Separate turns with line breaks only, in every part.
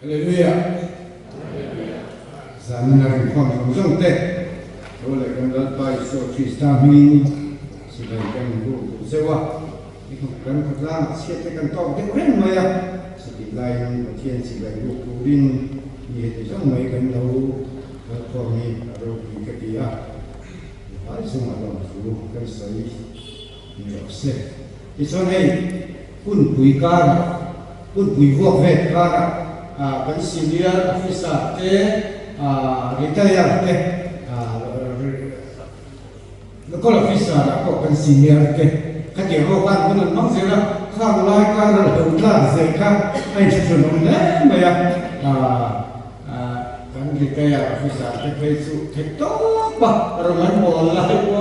ฮาเลลูยาสามนักความสงฆ์เต็มโดยกันรัฐบาลโซคริสต์มีสิ่งใดกันรู้เสียว่าที่กันขัดล้างเสียแต่กันต้องเด็กเร่งมาอ่ะสติไล่ประเทศสิ่งใดรู้รู้ดินมีเหตุต้องไม่กันเราแล้วก็มีเรามีกติกาหลายสมัยเรารู้กันใส่มีหลักเสียที่ส่วนให้คุณปุยการคุณปุยพวกเวทการเป็นซีเนียร์ออฟฟิเซอร์เต้รีไทร์เต้แล้วก็ออฟฟิเซอร์ก็เป็นซีเนียร์เต้ขัดเกี่ยวกับการมันมั่งเสียแล้วข้างรายการเราดูแลเสียข้างไอ้ชุดนั้นเนี่ยไม่อะkan kita ya officer itu itu bah ramai bola itu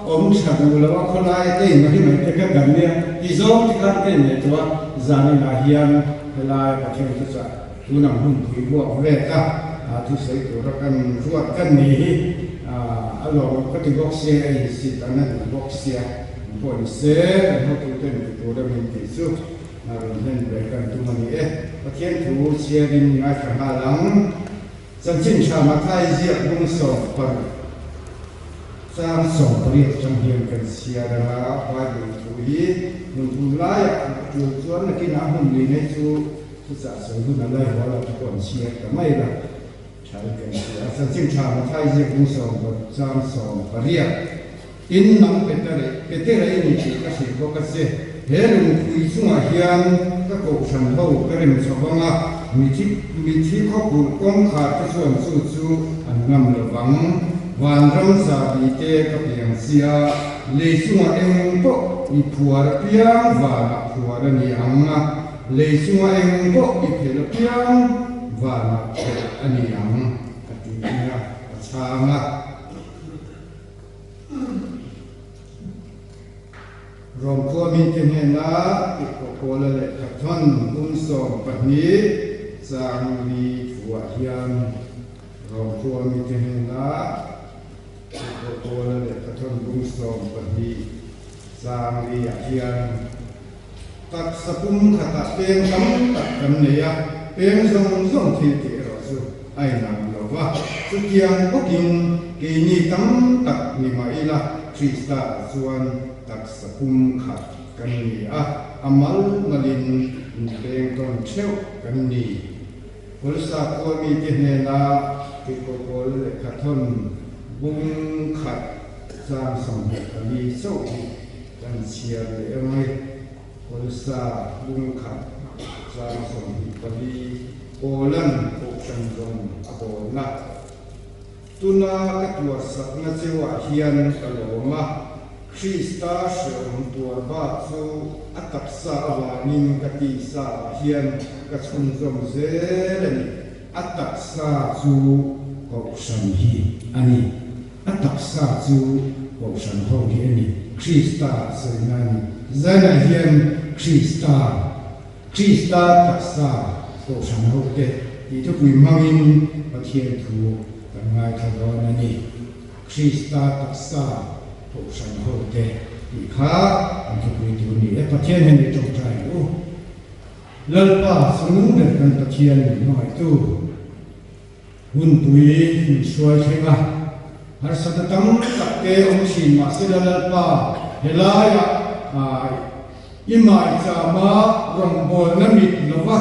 om sahaja lawan kolai itu mungkin mereka gamnya izom tiga ini tu zani nahian kelai macam itu sah tu namun ibu mereka tu saya tu akan buatkan ni kalau ketika saya isi tanah box ya polisi dan itu tu dah minta itu dan mereka tu mani macam tu saya ini macam halangจังจินชามาไทยเจียบุ้งส่งปนสร้างส่งปริจังเฮียนกันเสียระวายดูทุยมันทุลายจูจวนนักกินอาหารลีในจูทุกสะสมทุนอะไรหัวเราทุกคนเชียร์แต่ไม่ละใช้กันเสียจังจินชามาไทยเจียบุ้งส่งปนสร้างส่งปริยอินนังเป็นอะไรนี่ชีก็สิบก็เสียเห็นคุยสุ่งอาเฮียนก็โกชันเท่าก็เริ่มสบงะมีที่ข้อมูลกองขาดส่วนสู้อันนำระวังวันรำสาบีเตกับเพียงเสียเลยสุ่งเองก็มีผัวเพียงวันผัวนี่อังเลยสุ่งเองก็มีเพลเพียงวันอันนี้อังกติกาชางะรวมตัวมีเทนนาอีกโคลเลขัดท่อนอุ้มส่งปนีสร้างมีถั่วเทียมรวมตัวมีเทนนาอีกโคลเลขัดท่อนอุ้มส่งปนีสร้างมีเทียมตัดสกุลขัดเตียงตั้งตัดกันเนี่ยเตียงส่งที่เราสู้ไอ้นางเราว่าสุกียงก็กินกินนี่ตั้งตัดมีมาอีละคริสตาส่วนตักสกุมขัดกันนี่อามัลมาลินเพลงตอนเชี่ยวกันนี่บริษัทก็มีเจเนนาติโกโกลขัดทนบุ้งขัดสร้างสมบัติมีโซ่กันเชียร์เลยไหมบริษัทบุ้งขัดสร้างสมบัติโอลันโอชันรงอโบนักตุนาตัวสักนัจวะเฮียนกะโลมาคริสตาเชื่อมตัวบาซูอัตตสาวานินกติสาเฮียนกะชุนจงเซเลนอัตตสาจูกอชันฮีอันนี้อัตตสาจูกอชันโฮฮีอันนี้คริสตาเซนันเซนเฮียนคริสตาตักสากอชันโฮเตที่ทุกวิมังอินประเทศทูกันง่ายขนาดนี้คริสตาตักสาโอชันโฮเตอีกข้าอันที่คุยถึงนี่ประเทศนี้จงใจโอ้เลิศป่าสมุนเดินกันประเทศนี้หน่อยตู้หุ่นปุยช่วยใช่ไหมหากสัตว์ตั้งตักเตอมชินมาเสด็จเลิศป่าเฮลายะอิมาอิจามารำบอลน้ำมิดละวะ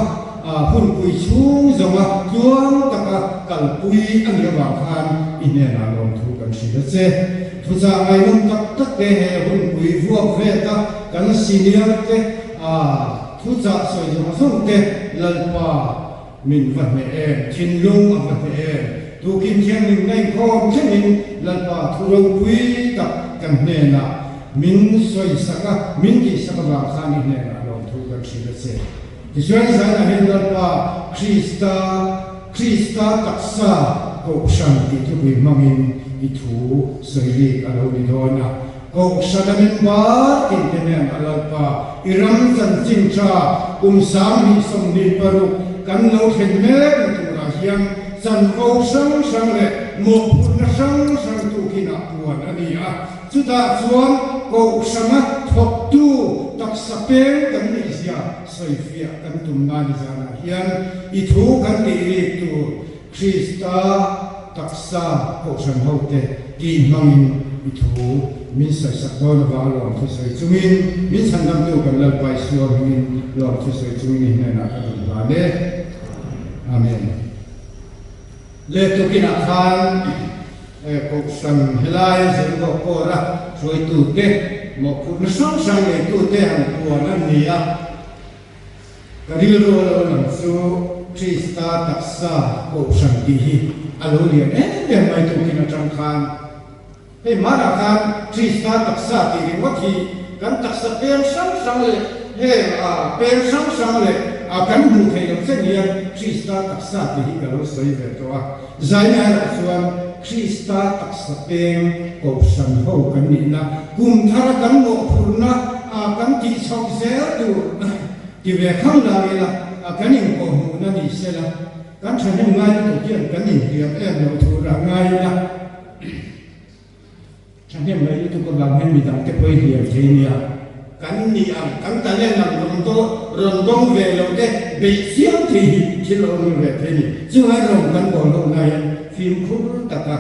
หุ่นปุยชูจงว่าจวงตะกัลปุยอันเรียกว่าคันอินเนนาลงทุกันสิเดทุกอย่างไอ้นุ่มตักเตะหุ่นปุยวัวเวตากันซีเนียร์เตทุกอย่างสวยงามส่งเตะลลปามินวันเอชินลุงวันเอทุกกินเชียงหนึ่งในคอมเช่นนี้ลลปาทุรงปุยตักกันเนน่ะมินสวยสักมินกี่สักบางครั้งนี่เนน่ะลองทุกันสิเดเซที่ช่วยสร้างให้ลลปาคริสตาตักษาโกชันที่ทุกวิมังอินitu sehari kalau di dona kau sadamin bar intenen alalpa iram cinta sami somni paru kan lo khidmet turahiam san kau sang le mo purna sang tu kina puan ania sudah suan kau sangat thok tu tak สเปงกันนี่เสียสอยเฟียกันตุมนานิจานาเฮียนอิทูกันดีรีตูคริสตาตักษาโคชันเฮาเตกีมังอิทูมิสสักดอนวาลองทุสอยจุมินมิสันนำดูกันลับไปสวมินลองทุสอยจุมินให้นักบุญบาเดอาเมนเลตุกินาคานโคชันเฮลายเซลโกโคระช่วยตูเตหมกคุณสงสัยตูเตหันตัวนั่นนี่อ่ะกริโรโลนันซูคริสตาตักษาโคชันดีฮีอโลเลียนเดี๋ยวไม่ตุกินาจังคานให้มาราคาคริสตาตักษาที่เรียกว่าที่กันตักษาเป็นสังเลยเฮ้เป็นสังเลยกันหูเทียมเส้นเยียนคริสตาตักษาที่กันรู้สึกเวตัวใจในรัส่วนคริสตาตักษาเป็นกับสังเฮากันนี่นะกุมทาร์กันโมพุนนะกันที่ชอบเสียตัวที่เวข้างหน้าเลยละกันยิ่งโกหูนั่นนี่เสียละกันฉันยังไงตัวเกี่ยนกันยิ่งเรียบเราถูกระไงละฉันยังไม่รู้ตัวกำลังให้มีดังแต่ไปเรียนที่นี่กันนี่กันตะเล่นนั่งรำดงเวลเดเบียเสียงที่เราเรียนที่นี่จึงให้เรากันบอกเราในฟิล์มคู่ตะกะ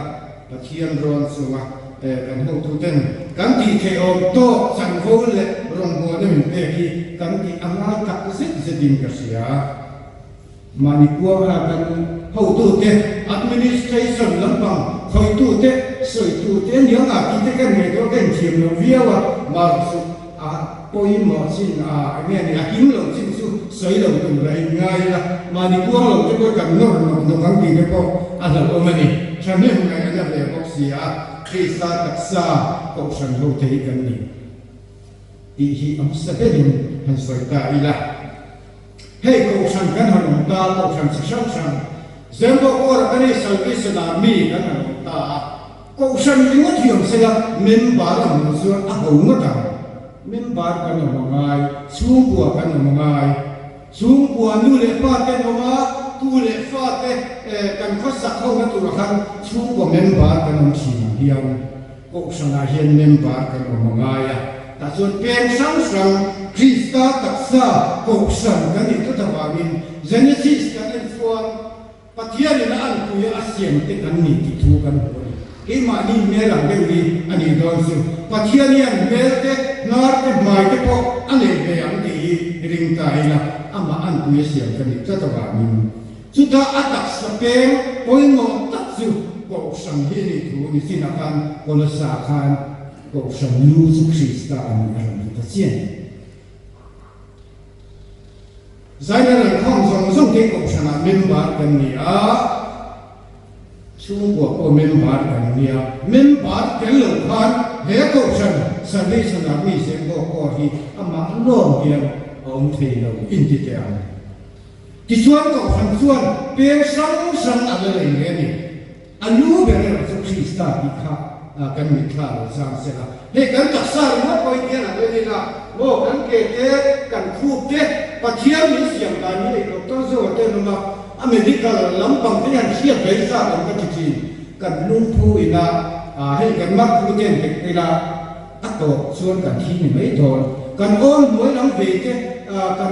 ตะเคียนร้อนสวะกันหูทุเต้นกันที่เทอมโตสังโฆเล่รองบัวนี่เอกีกันที่อำนาจตักสิทธิ์ดินกษียมานิกัวหากันหูทุเต้ administration ลำบังคอยทุเต้สวยทุเต้ยังที่เต้กันไม่ตัวกันเทียมเราเวียวมาสุปอยหมอสินเนี่ยนี่กิมเราสินสุสวยเราตรงไรง่ายละมานิกัวเราจะก็กันโน่นกันกี่เด็กก็อะไรก็ไม่นี่ฉันเนี่ยไงอันนั้นเลยบอกเสียคริสตาตักษาก็ฉันรู้ที่กันนี่ที่อัมสเตอร์ดัมหันสวยตาอีละให้ก็ฉันกันหันตาก็ฉันสักฉันเจ้าบอกว่าอันนี้สังเกตนามีกันหันตาก็ฉันยังที่อัมเสียเมมบาร์มันส่วนอาหูมาตั้งเมมบาร์กันมาไงสูงกว่ากันมาไงสูงกว่านู่นเลยป้าเต็มมาตู้เล็กฟ้าเตกันข้อสักเข้ามาตัวกันชูก็เมมบาร์กันน้ำชีมาเฮียนก็ชนะเฮียนเมมบาร์กันมาไงแต่ส่วนเป็นสังคริสตาตักษาก็สังกันนี่ก็ทว่ามินเจเนซิสกันนี่ส่วนปัจจัยนั้นอันคุยอาเซียนที่กันนี่ที่ถูกกันที่มานี่เมื่อหลังเรื่องนี้อันนี้โดนสุปัจจัยนี้เมื่อเตนาร์เตหมายที่พออันนี้เรื่องที่ริงตายละอามาอันคุยอาเซียนกันนี่ก็ทว่ามินsudah atas sepeng poin mengtazu kau sambil itu di sini akan kolasakan kau sambil Kristan yang kita cian. Saya nak kong ke kau sana member kan dia, semua kau member kan dia, member keluhan he kau sana sambil sana ni kau hi amak long dia om thelo inti tiang.ที่ส่วนของคนส่วนเป็นสังอะไรอย่างนี้อายุเป็นอะไรสุขีสตาติค่ะกันมีข่าวสร้างเสร็จแล้วให้กันจัดสร้างว่าไปเนี่ยอะไรนี่ละโอ้กันเกตกันคูบเตะปัจเจียมีเสียงกันนี่เราต้องสวัสดีมาอเมริกาลำบังที่ยังเสียไปซะกันก็จริงกันลุงพูอินาให้กันมักพูดเด่นเวลาอัตโตส่วนกันที่ไม่โดนกันโอนมวยน้ำเวทกัน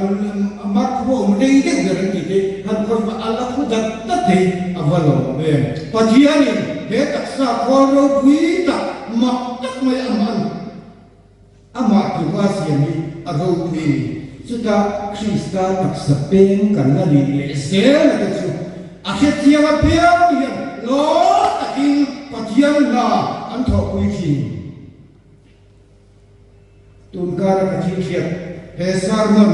มักพูดไม่ได้เรื่องที่ฮันคนมาอัลลอฮฺพูดตัดที่อวัลลอฮฺปัจจัยนี้เด็กสาวคนเราพิจารณาตักไม่อามันที่ว่าเสียนี้เราพิสุดาคริสต์ตักสเปนกันนั่นเองเสียนั่นก็คืออาเซียนเพียงยังโลตักินปัจจัยนั้นอันทอกวิธีตุนการกระถิ่นเฮสาร์มัน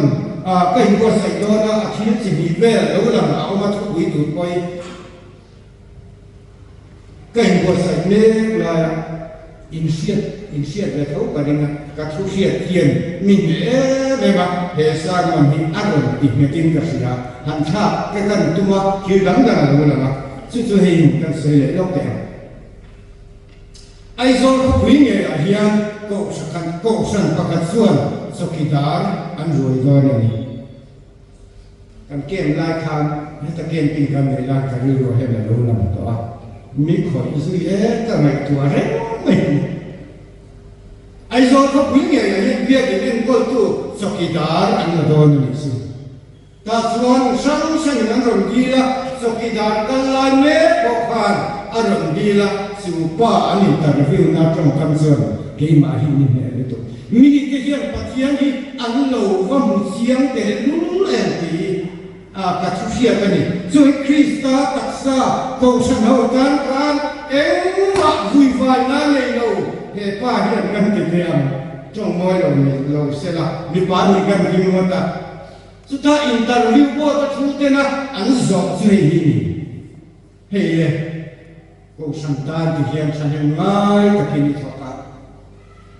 ก็ยังว่าใส่โดนอาชีพสิ่งนี้เวลแล้วหลังเอามาทุกวิถีไปก็ยังว่าใส่เนื้อลายอินเชียดเลยเขาก็ยังกัดทุเชียดเทียนมีเลยว่าเฮสาร์มันมีอารมณ์อีกไม่กินกับเสียหันท่าแค่กันตัวคิดหลังกันแล้วหลังสุดท้ายกันเสียแล้วแต่ไอ้ส่วนเขาคุยเนี่ยเฮียก็สันประกาศส่วนสกิดาร์อันรวยก็เนี่ยกันเกมลายคานให้ตะเกียงปีกันในลายการรู้ให้เรารู้ลำตัวมีขออิสุเอะก็ไม่ตัวเร่งไม่ไอ้ส่วนเขาคุยเนี่ยอย่างนี้เบี้ยกินก็ตัวส Sokidar an don ni su ta chuan sang nan ron di la Sokidar kan la me ko khan aron di la su pa an interview na trong kan son ke ma hi ni ne to mi ke hian pathian hi an lo wa mu siang te lu en ti ka chu sia ka ni choi Krista taksa ko san ho kan ma vui vai na le lo he pa hian kan ke am trong moi lo se la mi pa ni kan ki mo ta su ta interview ko ta thu te na an zo chui ni he le ko san tan ti hian san ngai ta ki ni thota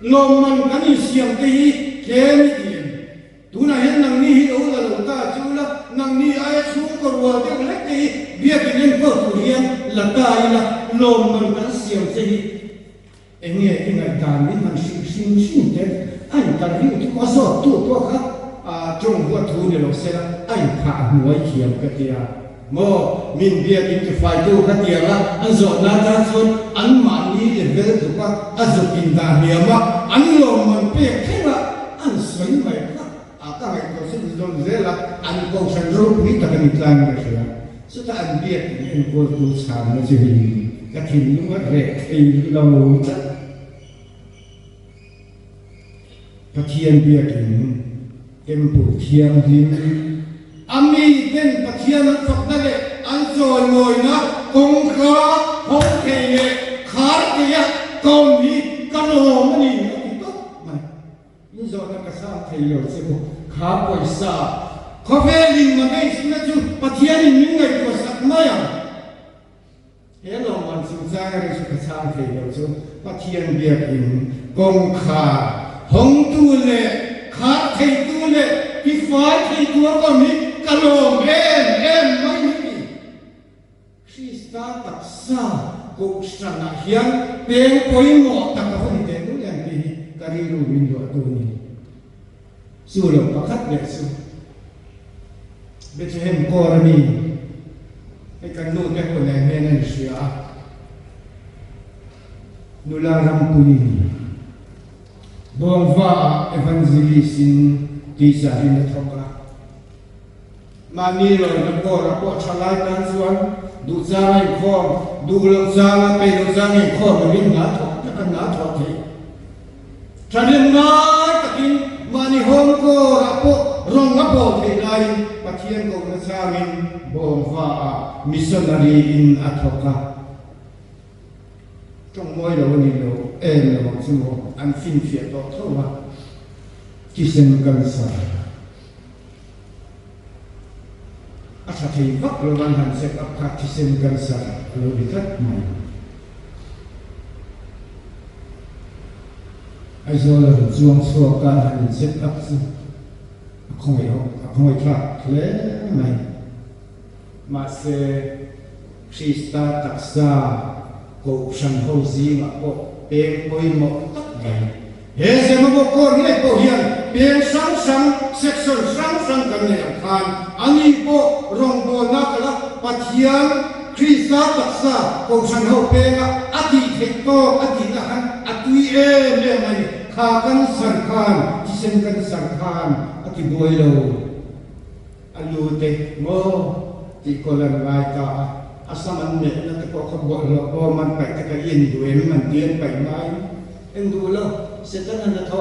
lo man kan ni siam te hi ke ni ti tu na hen nang ni hi lo la lo ta chu la nang ni ai chu ko ro te le te bia ki len ko tu hian la ta i la lo man kan siam te hi enge ingai dan ni man sin te ai ta ri tu ko so tu to kha trong wa thu ni lo se la ai pha huai khiam ka tia mo min bia ki ki fai tu ka tia la an zo na ta chon an ma ni le vel tu ka azu kin da ni ma an lo man pe khela an soi mai ka ta mai ko sin don zela an ko san ro ni ta ni tlan ka sia su ta an bia ki en ko tu sa na ji ka thin nu wa re ei lo ta Pathian bia kin temple thiam din ami ten pathian phak na le an choi ngoi na kong kha hong ke ye khar ke ya kom ni kan lo mani to mai ni zo na ka sa thei lo se ko kha paisa kho ve lin ma nei sin na chu pathian ni ngai ko sak ma ya he lo man su sa ga ri su ka sa thei lo chu pathian bia kin kong kha hong tu le khá thầy tu le ki phái thầy tu ko mi ka lo em mai ni Krista taksa ko sana hian peng poi mo ta ka hon te nu yang ti ka ri ru min do tu ni su lo pakhat le su Bethlehem ko ra ni ai kan nu te ko le ne na sia nu la ram pu ni Bong va evangelisin tisa in thoka mani lo na ko chalai tan suan du za mai kho du lo za la pe lo za mai kho min na tho ta kan na tho the chanin na takin mani hom ko rapo rong na po the lai pathian ko na sa min bong va missionary in athoka trong môi đầu ni lo em là một số anh phim phiệt đó thôi mà chỉ xem cần sa à sao thì vấp rồi bạn hành sẽ gặp các chỉ xem cần sa rồi bị thất này ai rồi là chuông xua cả hành sẽ gặp không phải thoát lẽ này mà sẽ Krista taksa ko san ho zi ma ko pe koi mo tak dai he se mo ko ni ko hian pe sang section sang kan ne khan ani ko rong bo na kala pathian Krista taksa ko san ho pe nga ati the ko ati na han atui le mai kha kan san khan ti sen kan san khan ati boi lo alu te mo ti ko lan vai ka asaman ne na ko ko bo lo ko man pa ta ka yin du em man tien pa mai en du lo se ta na tho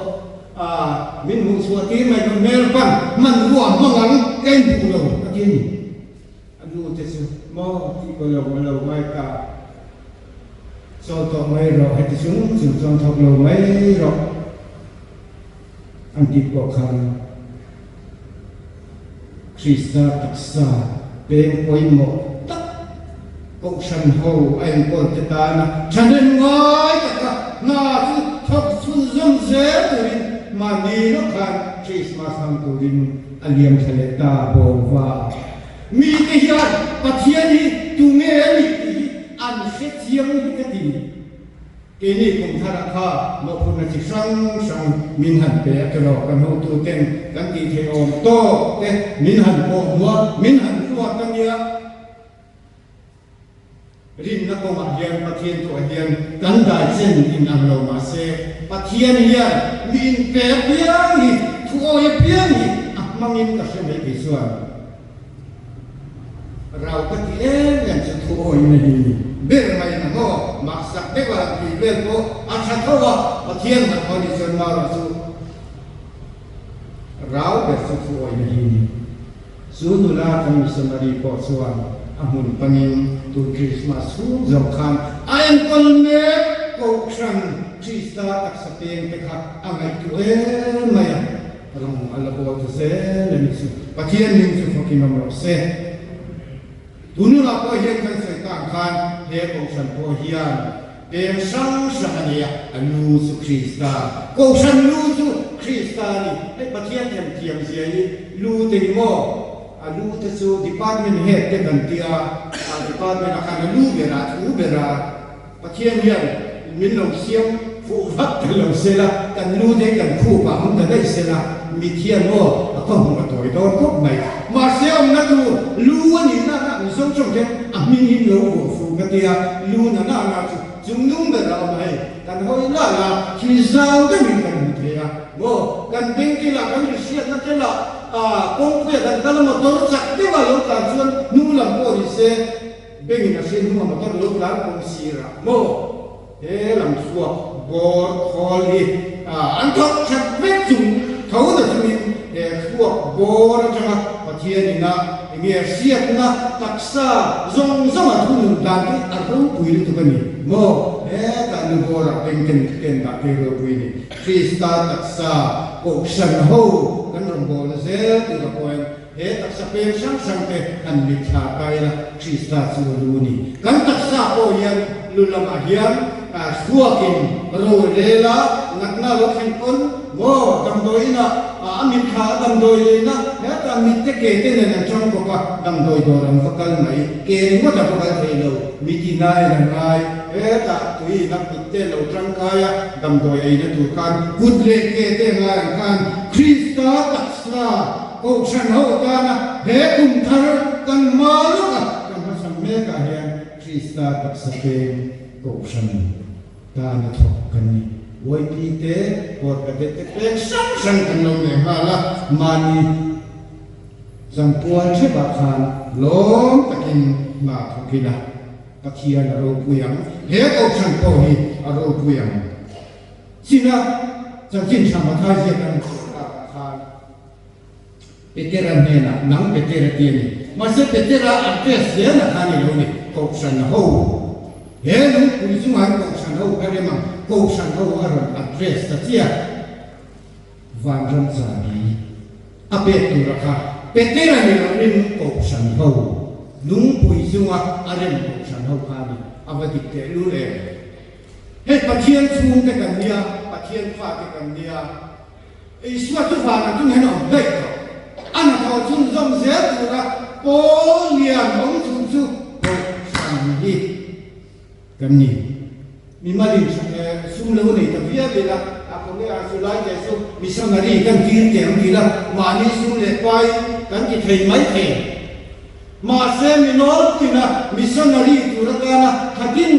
min mu su ti mai no mel pan man ruwa mangang ken du lo ta tin adu te su mo ti ko lo mai ka so to mai ro he ti sung son thok lo mai ro an ti ko khan Krista taksa pe koi mo ko san ho ai ko te ta na chanen ngai ta na chu thok chu zum ze tuin ma ni no khan Christmas ham tuin aliam thale ta bo wa mi te hian pathian hi tu nge ni an se chiang ni ka ti ke ni kum thara kha mo phun na chi sang min han pe ka lo kan ho tu ten kan ti the om to te min han ko wa min han ruwa kan ya rin na ko ma hian pathian to hian kan dai chen in ang lo ma se pathian hian min pe pia ni thu ยเพียงนี่มังอินก็ใช่ไหมกี่ส่วนเราก็ที่ยังจะถูกอยนี่เรื่องอะไรนะโง่มักสักเด็กว่าที่เรื่องโง่อาชาเขาว่าประเทศมันคนที่จะมาเราสู้เราเป็นสุขโอยนี่สู้ดูแลทำมิสนารีปอดส่วนอาหุ่นปังอินตุคริสต์มาสสู้สงครามไอ้คนเนี้ยก็ฉันคริสต์ตักสเปนไปขับอะไรตัวไม่ลงอัลลอฮฺจะเสด็จมิสุประเทศหนึ่งสุขกินมาเสด็จตุนุลาก็เห็นกันสิ่งต่างกันเรื่องของฉันพอเฮียนเป็นสังสารเนี่ยลูสุคริสต์ก็ฉันลูสุคริสต์นี่ไอ้ประเทศเทียมเสียลูเตนิโมลูเตสูดิพาร์ตเมนต์เฮดเดกันเตียดิพาร์ตเมนต์อาคารลูเบราทูเบราประเทศเฮียนมินลงเสียงฟูฟัดกันลงเสละกันลูเด็กกันคู่ป่ามันจะได้เสละมีเทียนโม่ก็หัวตัวโดนก็ไม่มาเสียมนักลูนี่นะมีสองช่องเดียวมีหินโลหัวฟูกันเตียลูน่ะน่าจุงนุ่งเดินเอาไปกันหอยล่าที่เจ้าก็มีกันเทียโม่กันเป็นที่ละกันเสียนั่นละกงเพื่อกันกันมาตัวจักที่ว่าลูกหลานส่วนนู่นละโม่ดิเสเป็นอย่างเช่นนู่นมาตัวลูกหลานคงสีระโม่หลังสัวบอร์คอลีอันทอกชัดเวจุงเขาจะมีพวกโบราณจังประเทศนี้นะเมียเสียนะตักษาจงสมัครทุนดังที่อารมณ์ปุยลิตุกันนี่โม่การโบราณเป็นแบบเรื่องปุยนี่คริสต์ตักษาโกชันโฮกันรำโบนเซตุกับพอยตักษาเป็นช่างสังเกตอันมิจฉาไปละคริสต์สุรุนีกันตักษาโอยันลุลมาเฮียนสัวกินโรเรล่านักนาลกเห็นคนโม่ดำโดยนะอามิขาดำโดยนะเนี่ยตอนมิตรเกตเนี่ยนะจงก็ว่าดำโดยโดนฟักกันไหมเกณฑ์ว่าจะฟักกันเลยเรามิจินายนังไงแต่ตุยนักมิตรเราจังกายดำโดยไอ้เนี่ยถูกการกุดเลเกตงานการคริสต์ตักษาโอชันโฮตานะเฮคุมทาร์กันมาลุกกันมาสัมเมกะเฮียนคริสต์ตักษาเป็นโอชันตานะทอกกันนี่วันที่เตะปวดกระเด็ดเตะสั่งกันลงเนี่ยฮะละมานี่สังกวนเชบะคานล้มตะกินมาทุกินะตะเคียนอารมณ์ปุยังเฮกอชันโตฮีอารมณ์ปุยังสินะจะกินชามาทายเสียกันคานเปเตระเนนะนังเปเตระเตียนี่มาเสเปเตระอัดเตเสียนะคานี่โลนี่อชันโฮเฮ้ลุงคุยจุงหันกงชันเอาอะไรมั่งกงชันเอาอะไรอัดเรสตัดเสียวันรันจานีอาเปตุระค่ะเป็นเรื่องนี้เราเรื่องกงชันเอาลุงคุยจุงหันอะไรกงชันเอาค่ะนี่อาวัติเตลุเลยเฮ้ปะเทียนชูงกันเนี่ยปะเทียนฟ้ากันเนี่ยไอ้สวัสดิ์ฟ้านั่นจุงเห็นเอาเด็กอันนั้นเขาจุงจำเสียตัวละโปเลียนของจุงจุงกงชันนี่กันนี่มีมาดิสุ่มเลวนี่แต่วิญญาณละคนนี้อาสุไลเจสุมิชนารีกันจีนเจียงดีละมานี่สุ่มเล็กไปกันที่ไทยไม่เทมาเซมิโนตินะมิชนารีตุรกานะขัดิน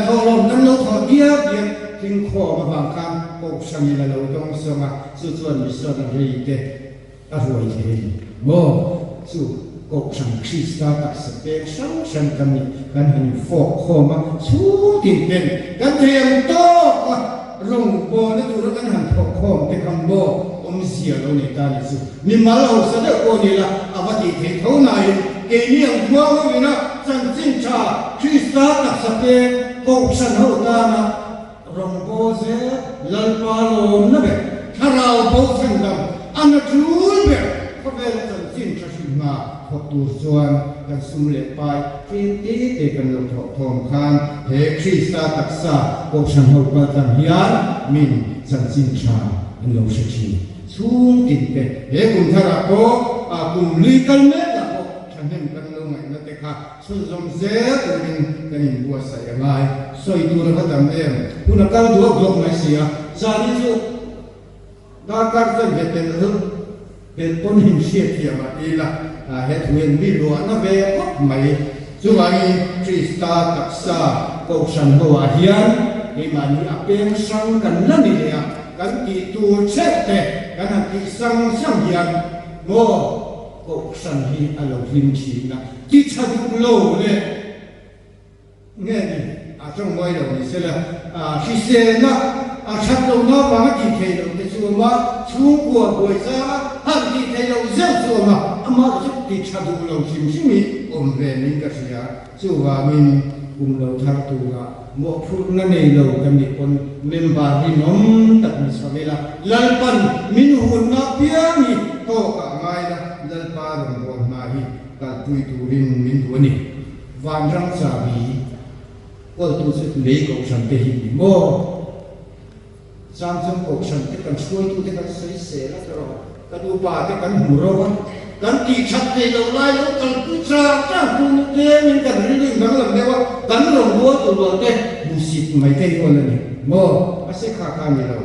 ทอลมนั้นเราทอเดียบยังทิ้งข้อมาบางคำโอ้ชนิละเราต้องสมัครสุดส่วนมิชนารีเตะอร่อยเองโม่สู้ก็ฉันคริสต์ตักสเปกฉันกันนี่กันเห็นฟอกคอมาสู้ติดเป็นกันเตรียมโต๊ะลงโบนั่นตัวกันหันฟอกคอเป็นคำโบอมเสียเราในตาลิสุมีมาเราเสด็จโอนี่ละอวติเทเท่าไหนเกณียงบัววินะจันจินชาคริสต์ตักสเปกก็ฉันเฮาตานะลงโบเสลัลปาโลนเบถ้าเราโบสังดำอันนั้นจูเบก็เป็นจันจินชาชิมาพอตัวส่วนกันสุ่มเล็กไปที่ตีเตกันลงทองคานเฮคริสต์ตักษาโอชันเฮาปะตันฮิอันมินจันจินชาอันลงเชชีสูงติดเป็นเฮกุมทาระโกกุมลีกันเมตะโกฉันเห็นกันลงไงนั่นเองค่ะสุดสมเสด็จกันกันบัวใส่ยังไงสวยตัวเราทำเองคุณนักการดูกไม่เสียจานิจุดาการจะเป็นเรื่องเป็นต้นหินเสียที่มาอีละเฮตุเวนบิโลนะเวก็ไม่จุงไอ้คริสต์ตักษาก็ฉันก็ว่าเฮียนนี่มันนี่เป็นสังกันนั่นนี่เลยกันที่ตัวเช็ดแต่กันที่สัง hian mo ko san hi alo him thi na ti chadu lo le nge ni a trong moi lo ni se la hi se na a chat lo na ba ti the lo te chu ma chu ko boi sa ha ti the lo zeu chu ma ama chu ti chadu lo him hi mi om ve ning ka sia chu wa min lo thar tu ga mo phu na nei lo kan ni kon member hi nom tak ni samela lalpan min hun na pia ni to ka ngai na lalpa ron bo na hi ka pui tu rin min du ni van rang sa bi ko tu se le ko san te hi mo sam sam ko san te kan suai tu te kan sai se la ro ka du pa te kan hu ro kan ti chat te lo lai lo kan tu cha cha tu te min kan ri ri bang lam ne wa kan lo bo tu lo te bu sit mai te ko la ni mo ase kha kha ni lo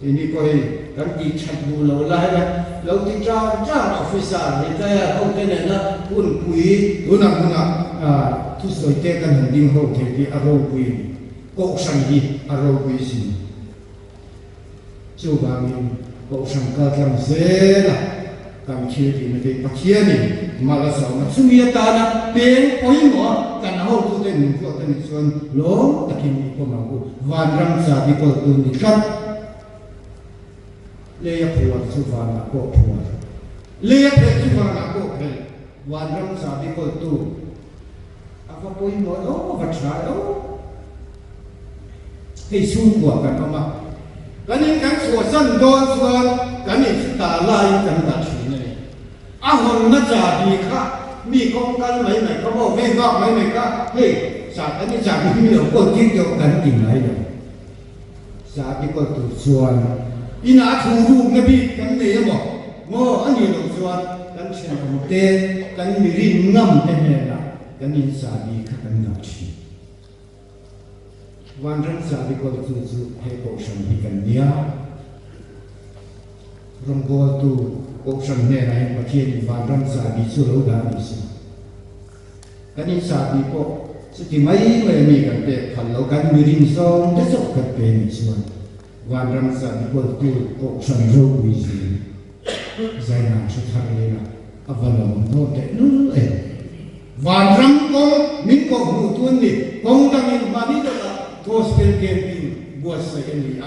ini ko hi kan ti chat bu lo lai la lo ti cha cha officer ni ta ya ho te ne na pun pui tu na tu soi te kan ding ho te ti a ro pui ko sang hi a ro pui si chu ba min ko sang ka tlam se la kam chia ti na te pakhia ni mala sa ma sumia ta na pen oi mo kan ho tu te ni ko te ni son lo takin ni ko ma ku van ram sa bi ko tu ni khat le ya phwa chu va na ko phwa le ya phe chu va na ko phe van ram sa bi ko tu apa poi mo lo va cha lo hei su ko kan ma kan ni kan so san don suan kan ni ta lai kan ta chi nei a hon na ja bi kha mi kong kan mai mai ko bo ve ngak mai mai ka hei sa kan ni ja bi mi lo ko ti yo kan ti mai lo sa bi ko tu suan ina thu ru na bi kan ne mo mo ani lo suan kan chen ko te kan mi rin ngam te ne la kan ni sa bi kha kan na chiวันรักษาดีกว่าจู่ๆให้ปกสันติกันเนี่ยรำกัวตูปกสันเนี่ยนะประเทศวันรักษาดีสุดแล้วดิสิกันนี้สาดีปกสติไม่เลยมีกันแต่ขันเรากันมีริมซองจะจบกันเป็นส่วนวันรักษาดีกว่าตูปกสันรู้วิสิใจหนักสุดท้ายเลยนะอวัลมโตแต่นู้นเองวันรักก็มีก็หูตัวนี้คงจะมีมาดีตัวgospel camping buat saya ni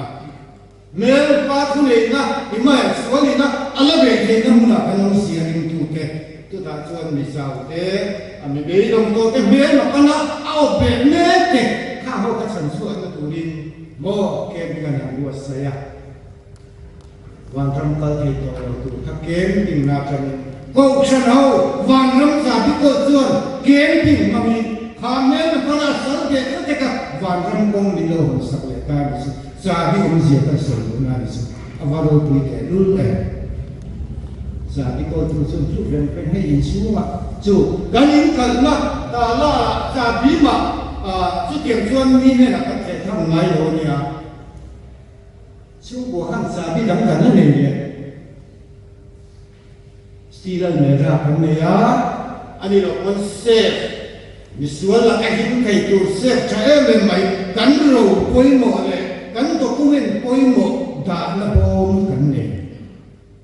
mel pathu le na imai swali na alabe ke na mula kalau sia ring tu ke tu ta chuan mi sau te ami be dong to te be na kana au be ne te kha ho ka san su na tu rin mo camping na buat saya wan ram kal ke to tu ka camping na chan ko chan ho wan ram sa bi ko chuan camping ma mi khamel na kana sar ke te ka van ram kong ni lo sak le ka ni sa bi om zia ka so na ni sa avaro pui te lu le sa bi ko tu sun chu ren pen he in su ma chu kan in kal na ta la sa bi ma chu tiang chuan ni ne na ka te thang ngai lo ni a chu bo han sa bi dang kan ne ni stilan ne ra kan ne ya ani lo on safe misual la ahin kai tu se chae mai kan ro poi mo le kan document poi mo da na bom kan ne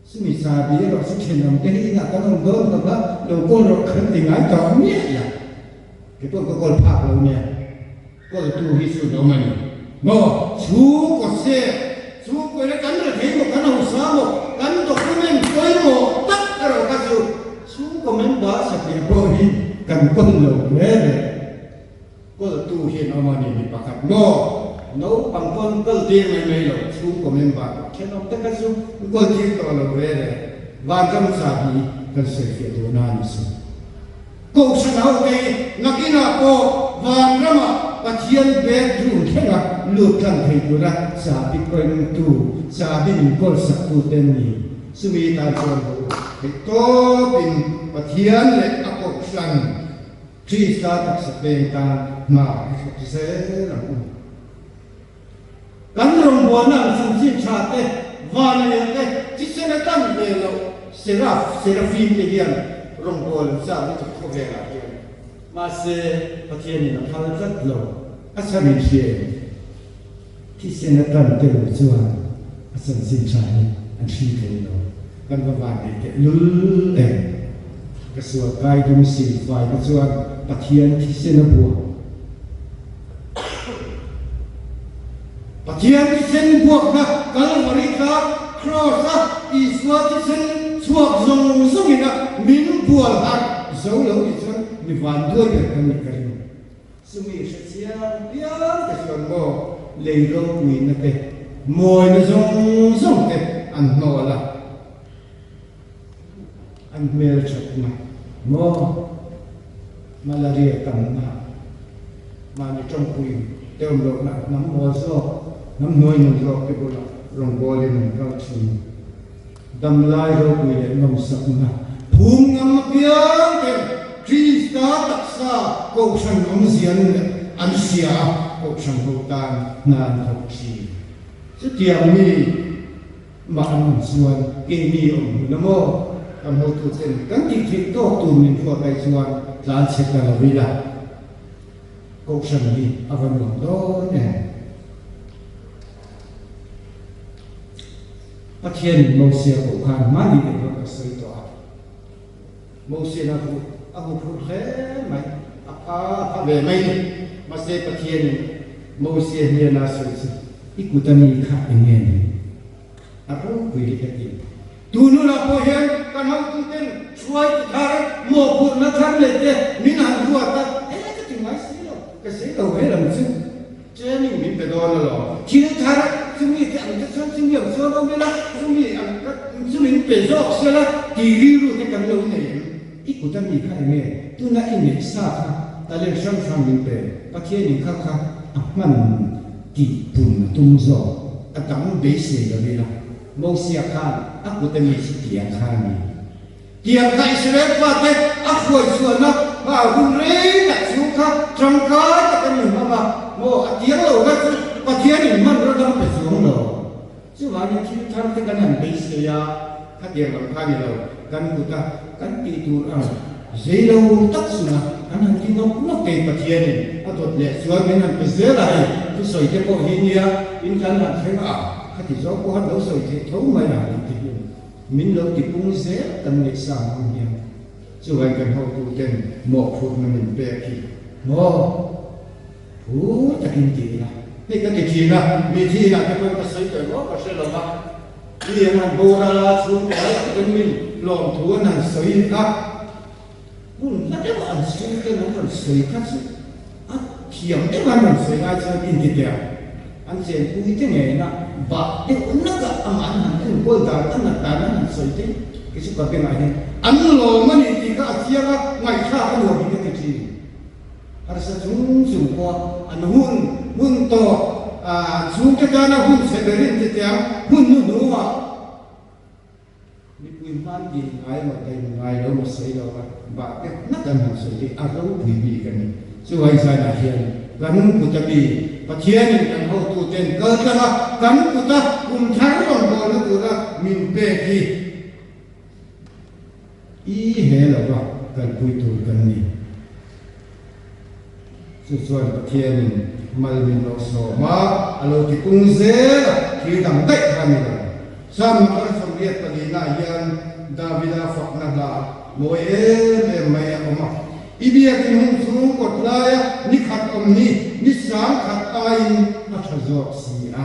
sumi sa bi ro su chen nam te ni na kan do ta ba lo ko ro kan ti ngai ta mi ya ke to ko pa lo ne ko tu hi su do mani mo su ko se su ko le kan ro thei mo kan ho sa mo kan document poi mo tak ro ka su ko men ba sa pe bo hi kan kon lo le ko tu hian amani ni pakat no pang kon kal ti mai lo chu ko men ba chen om ta ka su ko ti to lo le van kam sa bi kan se fi do na ni su ko sa na ke nakina ko van rama pathian be dru thega lu kan thei tu ra sa bi ko tu sa bi min ko sa tu ten ni su mi ta chon ho to bin pathian le akok san Krista tak sepengkan ma se la kan rong buana san sin cha te van ne te ti se na tam le lo serafim le hian rong bol sa ni to ko ve la hian ma se pathian ni na phal zat lo asan ni she ti se na tam te lo chuan asan sin cha ni an thi te lo กันประวัติเด็กลุลกระทรวงกายดุมศิลป์ฝ่ายกระทรวงปะเทียนที่เสนบัวปะเทียนที่เสนบัวนะกันวริกาครอสอีสวาที่เสนสวกทรงสงินะมินบัวหักเจ้าเหล่าอีจนมีวันด้วยกันมีกันสมัยเชียร์เปียกระทรวงโมเลยโลกุยนะเตมวยนะทรงเตอันโนละอันเมลชักมาโมมาลาเรียกันนะมาในจงคุยเติมโลกนะน้ำโมโซน้ำนวยมันโลกที่บุรุษรงบอลมันเข้าชิงดำลายโลกุยนมสักนะภูมิงามเปียงเป็นคริสตาตักษาโกชันองเสียนอันเสียโกชันโหตานนานหกชีสุดที่มีมาอันส่วนเกมีองนโมกำหนดตัวเส้นกันที่คิดโตตูมินพวกไอส่วนลานเชตาลวิลาโกชันนี้อวันวันโตเนี่ยประเทศโมเสสของขันมาดีเป็นคนสวยตัวโมเสสนะพูดพูดแค่ไหมพระเวไม่มาเสประเทศโมเสสเนี่ยน่าสวยสิอีกุตันีข้าเองเนี่ยaku kuih lagi. Dulu lah pohen kan hal tu ten cuai thar mo pun na thar lete minan dua ta ke tinggal sih lo ke sih tau he lam sing jeni min pe do lo chi thar sumi ke ang ke sing yang so lo me la sumi ang ka sumi pe zo se la ti ri ru ke kan lo ne ikutan ni khai me tu na in ne sa tha ta le sham sham min pe pa khie ni kha kha man ki pun tum zo atang be se lo me laโมเสียข้าอักบุตรมีสิเกียงข้ามีเกียงข้าอิสราเอลว่าเด็กอักขวยส่วนนักว่าหุ่นเร่ตัดสิวข้าจังข้าจะเป็นหนึ่งมาโมอเทียงเราก็ปะเทียงนี่มันเราต้องไปสวงเราซึ่งวันนี้ที่ท่านที่กันหันไปเสียข้าเดียงกับข้านี่เรากันบุตรกันตีตัวเราเสียเราตัดสุนัขอันนั้นที่น้องนักเตะปะเทียงนี่อัตโตเลี้ยส่วนนั้นเป็นเสียอะไรที่สวยที่พอเห็นเนี่ยอินกันหันใช่ไหมข้าที่ชอบก็ฮัดเราสวยที่ท้องไม่ได้ที่นี่มินเราที่ปุ่งเสียตั้งแต่สามวันเนี่ยช่วยกันเขาตัวเต็มหมอกพูดมันเป็นแบบที่หมอพูดจะกินทีนะนี่ก็ทีนะมีทีนะที่เป็นภาษาไทยก็ใช่หรอครับเรียนมันโบราณชุนอะไรกันมินลองทัวร์นั่นสวยครับคุณนั่นเดี๋ยวอันสวยกันมันสวยครับสิอ่ะเขียนเดี๋ยวมันสวยอาจจะกินทีเดียวอันเสียคุยที่ไหนนะบะเดี๋ยวนักอามันหันถึงคนตาอันนั้นตานั้นสวยจริงกิจกรรมเป็นไงเนี่ยอันโลมันอีกทีก็เทียบไม่ฆ่ากันหัวกินกันทีharus sungguh kuat an hun to sungguh kerana hun seberin setiap hun nuwa ni pun mandi ngai makai ngai lo masai lo ba ke nak kan masai arau bibi kan suai saya hian kan putabi pathian kan ho tu ten ka la kan puta kum thar ron bo na tu la min pe ki i he la ba kan pui tu kan niส่วนประเทศมันมีโลโซมาอโลกิกุงเซที่ดังได้ทำเลยสามรัฐสมเด็จปฏินายันดาวิดาฝักนัดลาโมเอเมไม่ออกมาอีเบียที่หุ่นสูงกดลายนิขัดอมนี้นิสามขัดไออัชจอกสีอะ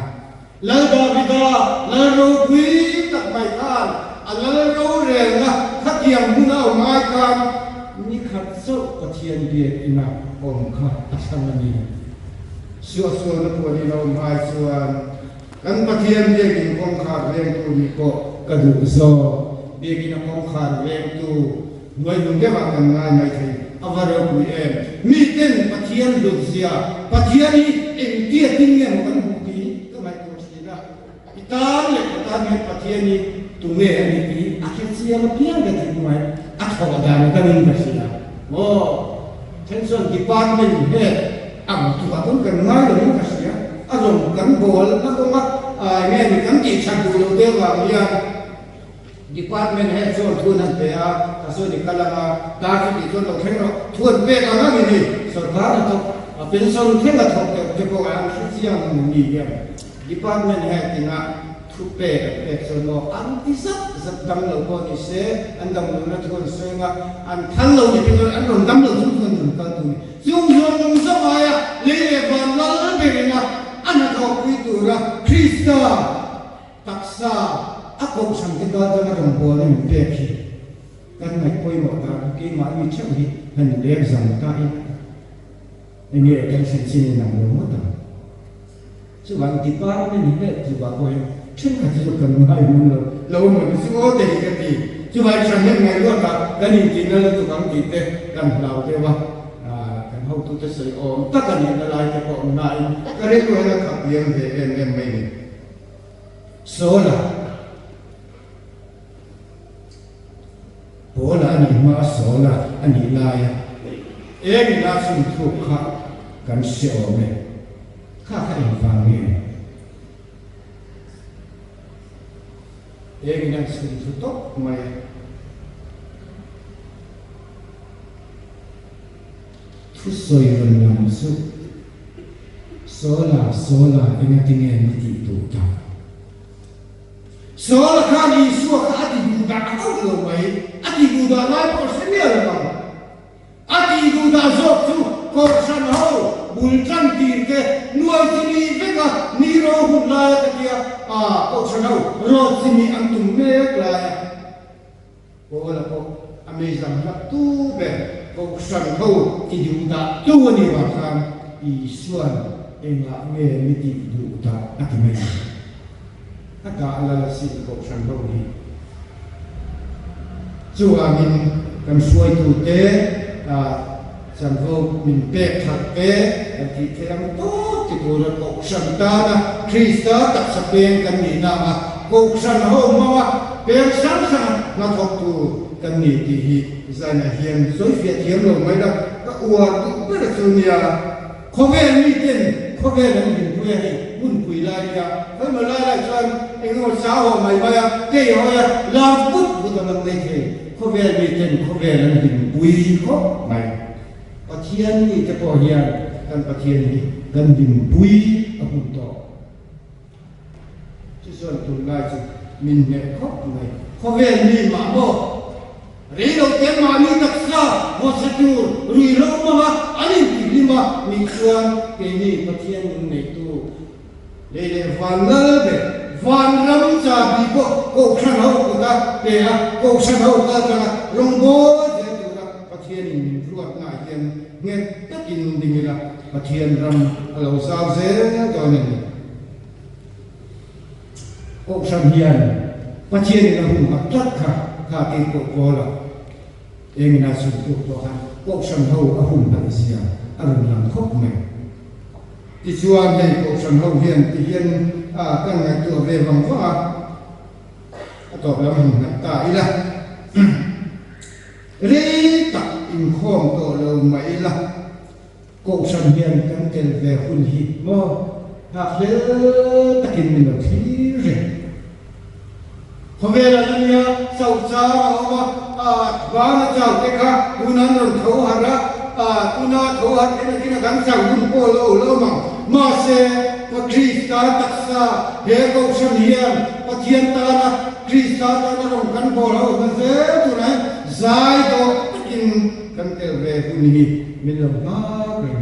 แล้วดาวิดาแล้วโรบีตัดใบข้านแล้วโรเรงนะขัดเทียมหุ่นเอาไม้กันนิขัดโซ่ประเทศเบียอินาองค์ข้าอัศนีส่วนนักบวชเราหมายส่วนกันปะเทียนเรียกินองค์ข้าเรียงตัวมีก็กระดูกโซ่เรียกินองค์ข้าเรียงตัวหน่วยนุ่งเก็บกันง่ายไม่ใช่อวารกุยเอ็มมีเต้นปะเทียนดุษยาปะเทียนนี้เอ็มเตี้ยทิ้งเงี้ยมันบุกีก็ไม่ตัวสินะอิตาเลยปะเทียนนี้ตัวเงี้ยนี่ปีอาเคียมาเพียงกันที่ไหนอัศวดานกันนี่ก็สินะโอ้tension department head ang tuwatong kan ngai lo ni kasya azong kan bol na ko ma nge ni kan ti chan du lo de wa ya department head so thu nan pe a ta so ni kala ma ta ki ti so lo khen ro thun pe ka na ni sarkar to pension khen la thok te ko a si yang ni ya department head ti na thu pe so lo ang ti sat สับดำเราก็นี่เสียอันดำเรานะทุกคนสวยงามอันทันเราเนี่ยเป็นอันเราดำเราทุกคนอยู่กันตรงนี้ยุ่งยุ่งสบายเลี้ยบานเราเป็นนะอันนั้นเขาคุยตัวละคริสต์ตักษาอักบสังเกตว่าจะรำบัวนี่เปรียบกันไม่คุยหมดนะกี่มามีเช่นนี้มันเลี้ยงสังกัดini akan sini nak bermutu. Sebab di bar ni ni sebab kau yang cuma juga mengai mula. Lalu mana semua tadi kati. Sebab saya mengai luar kan ini tinggal tu kan kita kan lalu dewa kan hau tu tersay om takkan yang lain kita kau mengai. Kerana tu ada kapian BNM ini. Sola. Bola ni mas sola ani lain. Ini langsung tukar kan siapa kakak infang ini. Ini langsung tutup mai. Tusoiran langsung. Sola ini tinggal di tutup. Sola kali suaka adi budak aku belum mai. Adi budak lain persennya lah. Ati duda zok tu korsan hau bulkan tirke nuai sini vega niro hulaya takia korsan hau rot sini antum mek laya bola ko amazing tu be korsan hau ti duda tu ni wakan isuan enga me miti duda ati me aka ala si korsan hau ni chuamin kan suai tu te chẳng vô mình bẹp thật bế thì theo tốt thì cô là cục sẵn ta là Christa tập sắp bên cần nghĩ nào mà cục sẵn hôm mà bẹp sẵn sẵn nó thuộc tù cần nghĩ thì dài là hiền dối Việt hiếm rồi mấy đâu các ua cũng rất là thương nhà khó ghê như tên khó ghê là mình quê thì buồn quỷ lại đi à thế mà lại cho anh ngồi xã hội mày bây giờ kê hỏi làm bút của tao làm đây thì khó ghê như tên khó ghê là mình quỷ khó màyประเทศนี้จะพอเฮียกันประเทศนี้กันดินปุยอบุตรที่ส่วนตุลาจิมินเนี่ยครบเลยเขาเวียนมีมาบอกเรื่องเต็มมามีตักษาหัวสตูรีโลมาอันนี้ที่มามีส่วนเป็นนี่ประเทศนี้ในตู้เรื่องวันเลิศวันรำจาบีโก้ขันเอากูตาเดี๋ยวกูขันเอาตาจะลงโบเดี๋ยวประเทศนี้มีรวดหน้าเย็นเงี้ยตัดกินดิ่งละประเทศรำเราสาวเสียตอนนี้กูขันเฮียนประเทศนี้เราหุ่นอัดค่ะข้าตีกูโกละเองน่าสุดตัวกันกูขันเอาหุ่นอัดเสียอารมณ์หลังครบไหมที่ชวนให้กูขันเอาเฮียนที่เฮียนกันในตัวเรื่องว่าตอบแล้วมันตายละเรื่องตัดอินคอมตัวเราไม่ละกูสัญญาณกันเกิดเรื่องหุ่นหิบมั้งหากเลือตะกินมันที่เรื่องพอเวลาเนี่ยสาวสาวว่าบ้านเจ้าเด็กค่ะคุณนั่นเราเขาหาละคุณน่าเขาหาที่นั่นกันสาวหุ่นโปโลแล้วมาเสียพระคริสต์ตักษาเฮกูสัญญาณพระเทียนตานะคริสต์ตานะเรากันโปโลกันเสียตัวไหนใจตัวกินกันเตเวหุ่นหิบมิลมากเลย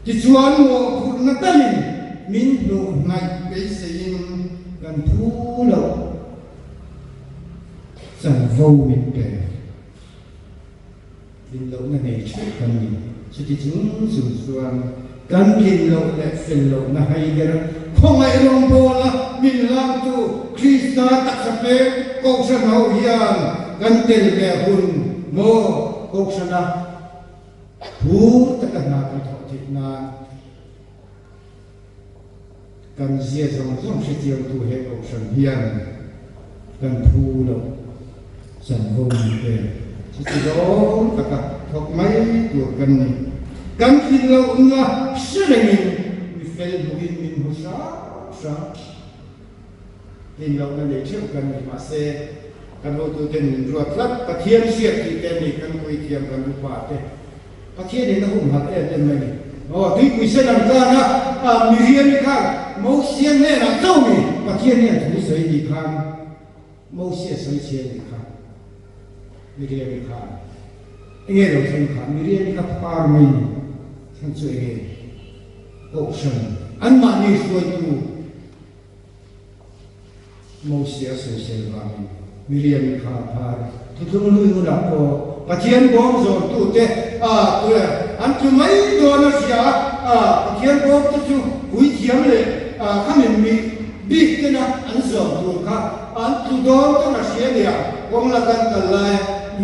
ที่ชวนโมพุทธนัตลินมินดูในเบสินกันพูดเราสันโวมินเกดินเราในชุดกันนี้สุดที่จริงสุดส่วนกันกินเราและเฟลเราในให้กันคงไม่ลงโบละมินลำตูคริสต์ตักสเปกกงสนเอาเฮียนกันเตลเวหุ่นโมกงสนะพูดตะกันนากันทอจิตนากันเสียสมสมสิเทียมตัวเฮกงสันเฮียนกันพูดเราสันโวมินเกสิจิโดตะกันทอกไม่ตัวกันนี่กันกินเราอุณะเสด็จมีเฟลบุญมินหุสากินเรานั่นเองเชื่อกันมาเสกันเราตัวเต็มรวดลัดประเทียนเสียที่เต็มนี่กันคุยเทียมกันรูปาเตประเทียนนี่ต้องหุ่นหัดเต็มเลยอ๋อที่คุยเส้นน้ำตาลนะมีเรียนนี่ค่ะมอเสียนเนี่ยนะเจ้านี่ ประเทศเนี่ยถูเสยดีครั้งโมเสสเสยเชียดีครั้งมิเรียดีครั้งเงี้ยเราทั้งครั้งมิเรียดีครั้งปาร์มีทั้งช่วยเงี้ยโอชันอันมานี่ช่วยดูโมเสสเสยเชียบามีมิเรียดีครั้งพาร์ทุกๆลุยหุ่นโอประเทศบอมโซนตู้เตตัวอันที่ไม่โดนเสียประเทศบอมตัวจู่คุยเทียมเลยข้ามันมีบิ๊กนะอันโซนตัวข้าอันที่โดนตัวเสียเนี่ยวงละกันกันเลย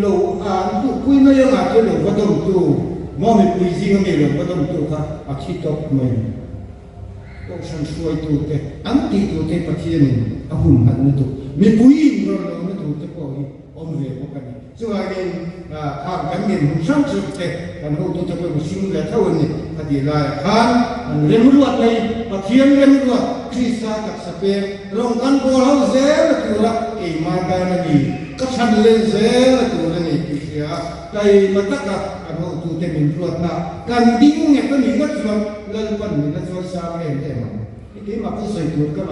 โลอันที่คุยไม่ยังอาจจะโลก็ต้องตัวมองไม่คุยจริงไม่โลก็ต้องตัวข้าอาทิตย์ตกไม่ก็ฉันช่วยตัวเตอันที่ตัวเตประเทศนี้อาหุ่นมันนี่ตัวมีคุยเราไม่ตัวเตก็อมเวรกันส่วนเงินข้ามกันเงินช่างสุดเตกันเราตัวจะไปสิ่งและเท่านี้คดีลายข้ามเรียนรู้อะไรประเทศเรียนรู้คริสต์กับสเปนลงกันโบราณเซลตัวละเอมาการนี้ก็ฉันเล่นเซลตัวนี้พิเศษแต่มาตักกันเราตัวจะมีรู้นะการดิ้งเนี่ยก็มีนักส่วนเล่นปันมีนักส่วนสามเองเองที่มาพูดส่วนตัวก็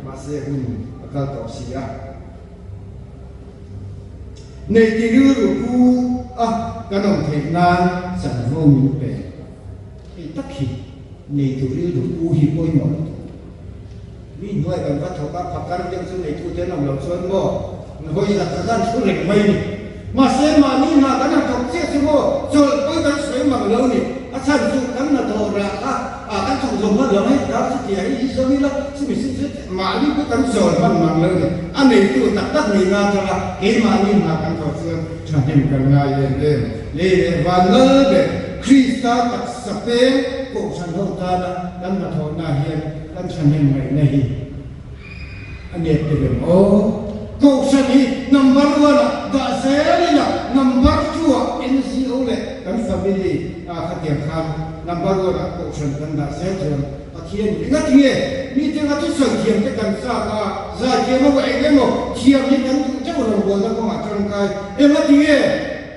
มาเสียหุ่นก็ต่อเสียในที่รู้กูกันองเทนานสันโนมิเปไอ้ตักขีในที่รู้กูหิบอยหมดมีหน่วยกันวัดเขาก็พักกันยังซึ่งในทุกเจ้าหน้าเราส่วนบ่หน่วยหลักการช่วยเหลือไม่มาเสียมานี่มากันนะจบเสียสิบ่จบไปกันสวยมากเลยนี่อาจารย์สุดกันนะตัวระกันส่งส่งมาเดี๋ยวให้ดาวสิเดียให้ยิ่งสวยละสิมิสิมานี่ก็กันสวยมันมันเลยอันนี้ตัวตักนี่งานจะละเกี่ยมานี่มากันต่อเสื่อมฉันเห็นกันง่ายเล่นเล่นวันเลิศคริสต์ตักสเปนก็ฉันเข้าตาละกันมาทอนาเฮียนกันฉันเห็นไม่ในอันนี้เป็นโอ้ก็ฉันนี่นัมเบอร์วันดาเซลีนะนัมเบอร์ชัวเอ็นซีโอเลยกันสามีขัดแย้งกันนัมเบอร์วันก็ฉันกันดาเซลีนะอาทิตย์นี้งั้นที่มีเจ้าที่สังเกตกันทราบว่าจะเกี่ยวกับเรื่องเที่ยวนี้กันเจ้าเราบอกแล้วก็มาจังกายงั้นที่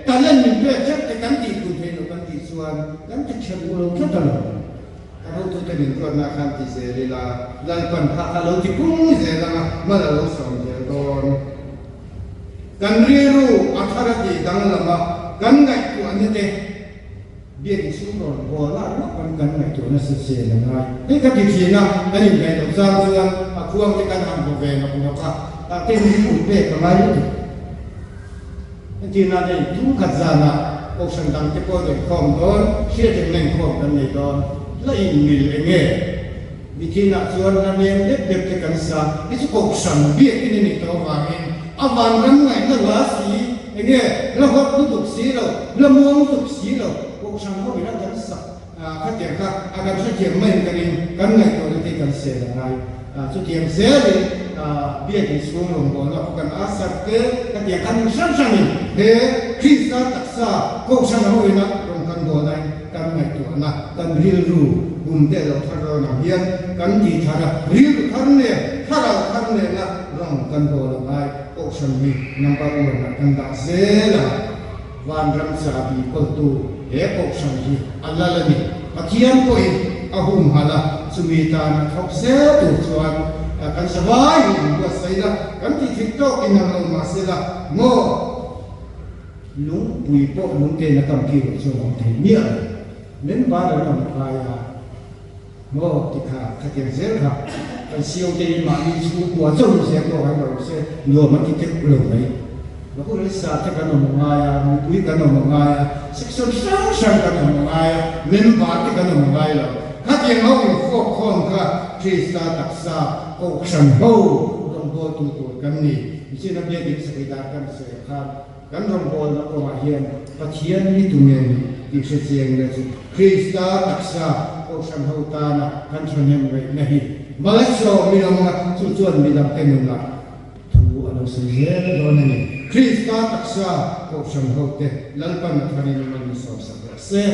ตอนเล่นมันเป็นเจ้าแต่กันที่คุณเห็นกันที่ส่วนกันที่เชื่อว่าเราแค่ตลอดเราตัวจะเป็นคนนักขันที่เสรีละหลังปัญหาเราที่พุ่งเสรีละมาเราสองเดียวกันกันเรียนรู้อัธรติดังละมากันไงตัวนี้เด็กเบี้ยที่สูงกว่าโบราณว่ากันไงตัวนั้นเสียยังไงนี่ก็ที่ที่นะอันนี้เป็นตัวสร้างเรื่องควรจะการทำโปรแกรมของเราครับแต่ที่มีผู้เด็กอะไรที่นั่นเองทุกขัดจานะโอชันดังที่พอจะคอมโดนเชื่อถึงแรงคอมกันในตอนและอินมิลเงี้ยวิธีนักส่วนนั้นเองเด็กๆกันซะที่สุขสันต์เบี้ยที่นี่ตัววางเองอาวันนั้นไงนั่นละสีเงี้ยแล้วก็ตุกสีเราแล้วมองตุกสีเราโอชันเขาไปนั่งกันซะถ้าเกี่ยวกับอาการเกี่ยวไม่กันเองกันไงตัวที่กันเสียยังไงสุดที่ยังเสียเลยเบี้ยที่สูงลงบนแล้วกันอาศัยเกิดถ้าเกี่ยวกับสั้นๆนี่เฮ้คริสต์ตักษาโอชันเขาไปนั่งลงกันบนนั้นกันไงตัวนะกันเรียนรู้บุญเดเราถ้าเราหนักเรียนกันที่ถ้าเราเรียนทันเนี่ยถ้าเราทันเนี่ยนะเรากันโดนอะไรโอชันมีนับวันนะกันดักเซละวันรำสาบีก็ตัวเอโอชันที่อัลลาละนี่อาเทียนก็อีอาหุมฮาละสุมิตานะทบเซตุสวรรค์กันสบายอยู่ก็ใส่ละกันที่ทิศโตกินน้ำมาเสละโง่ลุงปุยโปลุงเกณฑ์ตั้งกี่วันส่วนของเทียนเน้นบ้านเราหน่อยโม่ที่ข้าขัดแย้งเสียครับกันเสียวใจมามีชูหัวจุ่มเสียก็ให้เราเสียโยมันที่เจ็บปวดเลยแล้วก็เลยสาธิตกันมองายมีปุยกันมองายศึกษาช่างกันมองายเน้นบ้านที่กันมองายเราขัดแย้งเขาอยู่ฟอกข้องค่ะคริสต์ตักษาโอชันโฮต้องโบตัวกันนี่ไม่ใช่นักเรียนดิสกิดากันเสียครับกันรำบอลแล้วก็มาเฮียนปัจเจียนนี่ตัวเองที่เสียงเลยคริสต์ตักษาโอชันโฮตานะกันชนยังไงนี่มาเลเซียมีลำมาส่วนมีลำเต็มละถูอันนั้นเสียโดนนี่คริสต์ตักษาโอชันโฮเตลัลปันทารีมันมีสอบสักเสีย